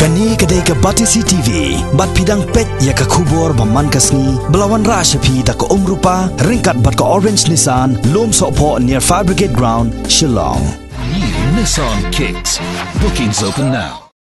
Kani kedai ke Batisi TV, bat pidang pet ya ke kubur baman kasni, belawan rashapi tak ke rupa, ringkat bat ke Orange Nissan, lom sokpo near Fire Brigade Ground, Shillong. New Nissan Kicks. Bookings open now.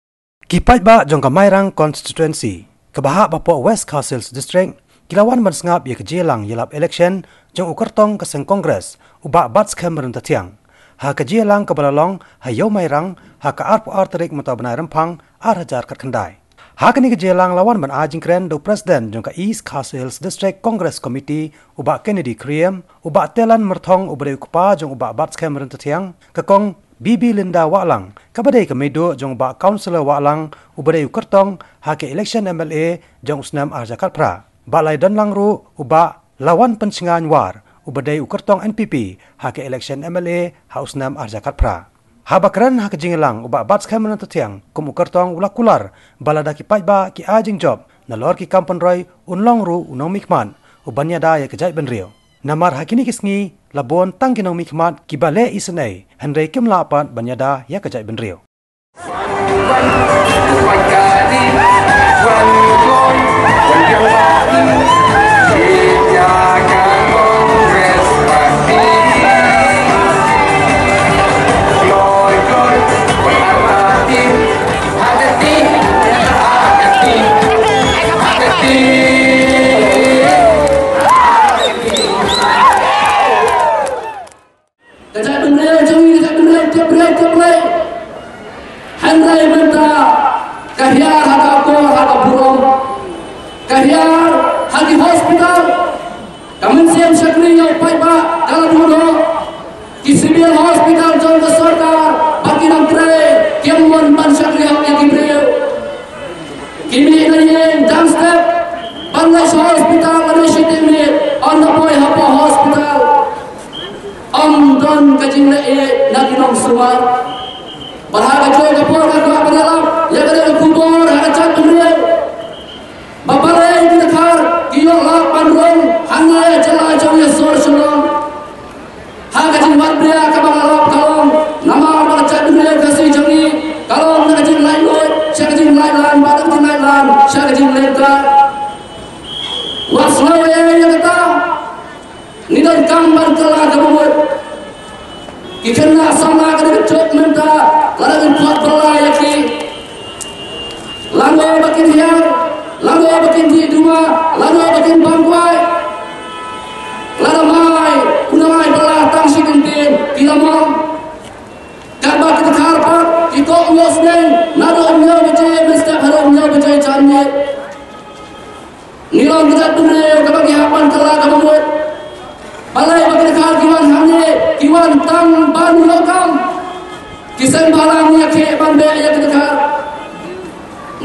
Kipat ba jong Kamairang constituency, kebahak bapo West Castles District, kilawan mansngap ya ke jelang yelap election jong ukertong ke seng kongres, ubak bats Cameron tatiang. Ha ke jelang ke balalong, ha yau mairang, ha ke arpu arterik mata benai rempang, ar hajar kat kendai. Ha kini ke jelang lawan ban ajing keren do presiden jong ke East Castles District Congress Committee, ubak Kennedy Kriem, ubak telan mertong ubadai kupa jong ubak bats Cameron tatiang, ke kong Bibi Linda Waklang, kabadai ke medo jong ubak Councillor Waklang, ubadai ukertong, ha ke election MLA jong usnam ar jakat pra. Balai don langru ubak lawan pensingan war, ubadai ukertong NPP, ha ke election MLA, ha usnam ar jakat pra. Ha bakran ha ke jingelang ubak bats Cameron tatiang, kum ukertong ulak kular, balada ki pajba ki ajing job, nalor ki kampan roy unlong ru unong mikman, ubanya da ya kejai benrio. Namar hakini kisngi, labon tang kinong mikmat ki bale isenay, henry kim lapat banyada ya kejai benrio. Henry minta kahyar haka kor haka burung, kahyar haki hospital, kamen siam syakri yang paiba kalau dulu di civil hospital jauh ke sarkar bagi nam kre kiamun ban syakri yang kibreu kimi nanya jam step Bangladesh hospital ada syitimi on the boy hapa hospital don kajing le lagi nom suar bahaga joy kapor ka ka badalam ya kada kubur ha chat dumre babare di dekhar kilo la pandrong hangai jala jauh sor shalom ha kajing wat bria ka bangalap kalong nama ba chat dumre kasi jangi kalong na kajing lain loy sya kajing lain lan badak tin lain lan sya kajing lenta waslo ya kata nidan kambar kala gamur ikanlah sama kena cok minta larangan kuat pelai lagi lalu bakin hiar lalu bakin di dua lalu bakin bangkuai lalu mai kunai belah tangsi kentin kita mau kabar kita karpat kita ngosneng nado umnya bejai mesti harus umnya bejai cantik nilang kita dunia kabagi hapan telah kamu buat balai bagi dekat kiwan hanya kiwan tang ban lokam kisah balang ya ke bande ya dekat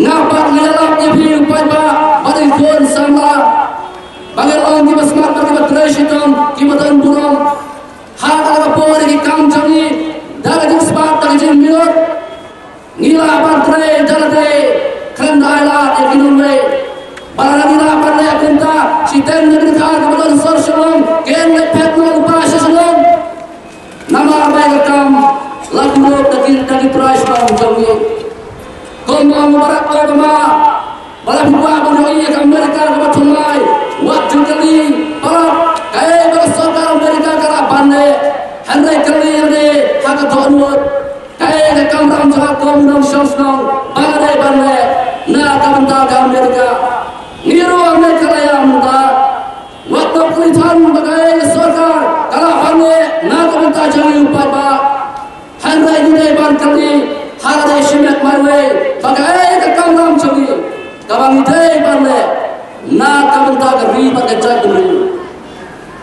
ngapak ngelap ya bi upaya bagi phone sama bagi orang di basmat bagi batresidom kimatan burung hal ala por ki kam jani daga jing sepat daga jing minut ngila batre jalade kandala ya kinumwe balang ngila batre ya kinta siten ya dekat kebetulan sosial ken lepet no upaya shalom nama baik kam lagu dari price bang jawi komang mubarak Obama bala buka bani Amerika ke batumai waktu kali para kaya bersama Amerika kala bande Henry kali ini hak donut kaya ke kamram jahat komang shosnong bande na kamta ke Amerika niru Amerika layam muda waktu kulitan bagai sarkar kalau hanya nak minta jangan upaya Henry ini bangkali hari simet marwe bagai kekamram cumi kabang ide barle nak minta keri bagai jadul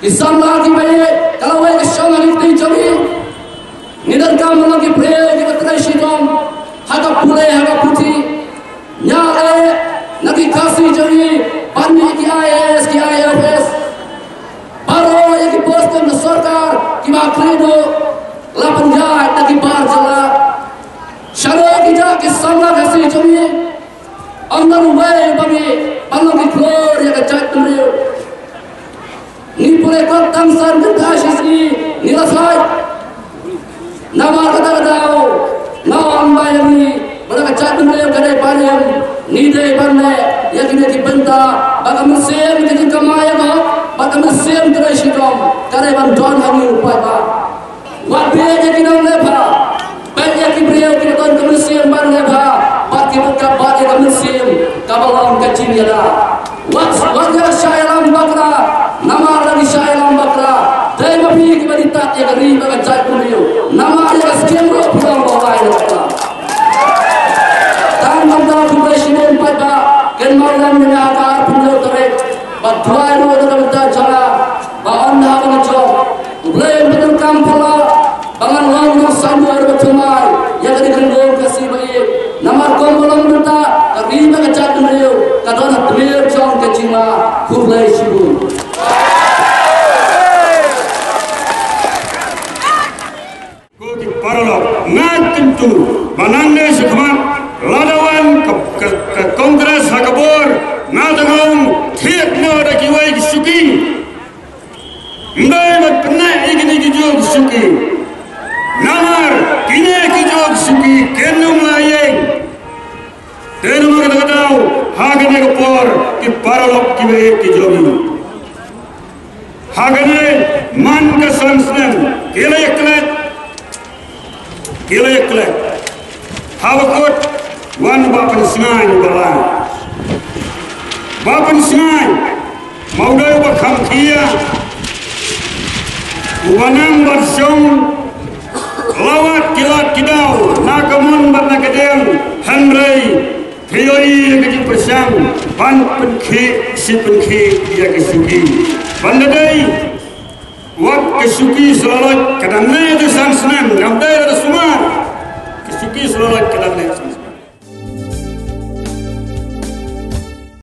kisam lagi baik kalau baik syang itu cumi nidan kam lagi pre kita tersidom haga pule haga putih nyare lagi kasih cumi pani KIS KIFS baru yang diposkan sarkar kima kredo lapan jai lagi bar jala syara kita kisah kasih cumi anggar way bagi balong di klor yang kecak teriu ni pule kau tangsan kentasis ni lasai nama kata kau nama ambai ni berapa kecak teriu kadai bani Muslim ni dei bande ya kini dibenta baka Muslim kini kamaya ko baka Muslim terai sidom kare ban don kami upai ba wabe ya kini lepa banyak kibriya kini don Muslim ban lepa baki buka baki Muslim kabalam kacim ya dah wajah syairam bakra nama lagi syairam bakra dai mapi ki bari tak ya gari baka jai puliu nama ya skem ro pulang bawa ya tan banda presiden pada ken malam ni agar puliu terek badwai ro da jala ba anda bang job ulai betul kam pala bangan lang no sandu ro tumai ya gari kendong kasih baik nama kombolong berta gari baka jai puliu kadona tuir jong kecima kulai sibu paralog ngatentu mananne sekman ladawan ke kongres hakabor ngadangong thietno da kiwai suki ndai mat pna igni ki jog suki namar kine ki jog suki kenum layeng tenum gadau hagane kapor ki paralog kiwe ki jogi hagane man ka samsnen kele eklet Kile Hawakot wan bapan singai balang bapan singai maudai bakam kia wanang barsong lawat kilat kidau nakamun barnakadeng hanrei prioi keji persang pan penkhe si penkhe dia kesuki bandadai Wat kesuki selalu kadang-kadang itu sang senang, kadang-kadang ada semua kesuki selalu kadang-kadang.